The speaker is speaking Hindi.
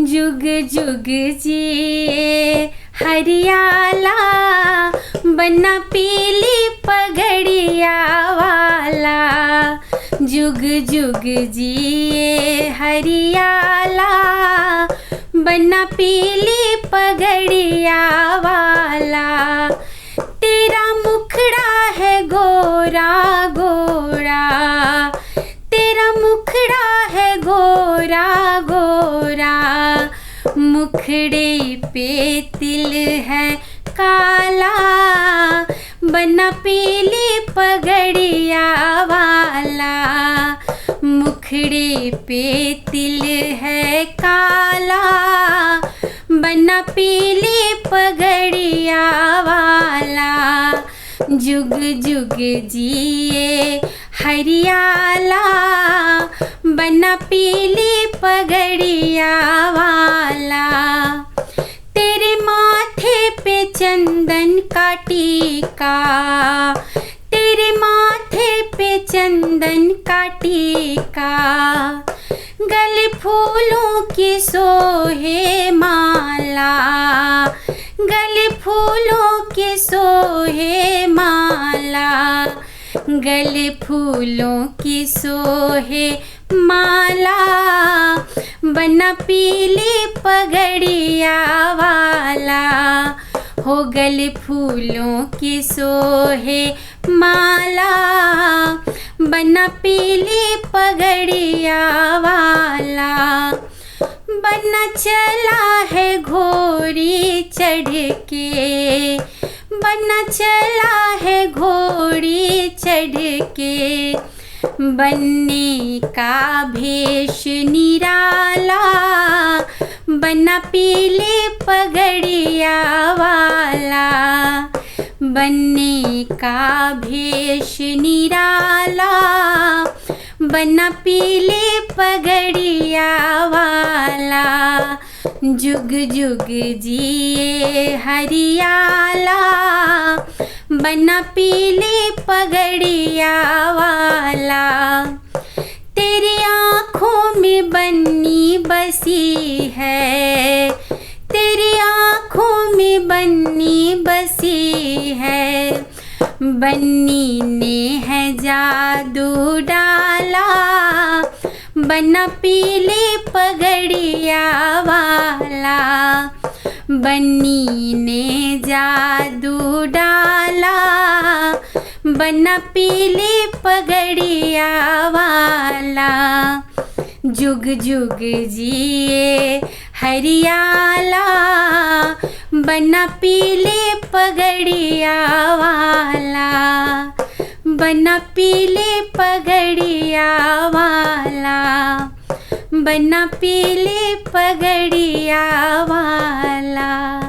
जुग जुग जिए हरियाला, बना पीली पगड़िया वाला। जुग जुग जिए हरियाला, बना पीली पगड़िया वाला। तेरा मुखड़ा है गोरा गोरा, तेरा मुखड़ा है गोरा गोरा। मुखड़े पे तिल है काला, बना पीली पगड़िया वाला। मुखड़े पे तिल है काला, बना पीली पगड़िया वाला। जुग जुग जिए हरियाला, बना पीली पगड़िया वाला। तेरे माथे पे चंदन का टीका, तेरे माथे पे चंदन का टीका। गले फूलों की सोहे माला, गले फूलों की सोहे माला। गले फूलों की सोहे माला, बना पीली पगड़िया वाला। हो गले फूलों की सोहे माला, बना पीली पगड़िया वाला। बना चला है घोड़ी चढ़ के, बना चला है घोड़ी चढ़ के। बनने का भेष निराला, बना पीली पगड़िया वाला। बनने का भेष निराला, बना पीली पगड़िया वाला। जुग जुग जिए हरियाला, बना पीली पगड़िया वाला। तेरी आँखों में बन्नी बसी है, तेरी आँखों में बन्नी बसी है। बन्नी ने है जादू डाला, बना पीली पगड़िया वाला। बन्नी ने जादू डाला, बना पीली पगड़िया वाला। जुग जुग जिए हरियाला, बना पीली पगड़िया वाला। बना पीली पगड़िया वाला, बना पीली पगड़िया वाला।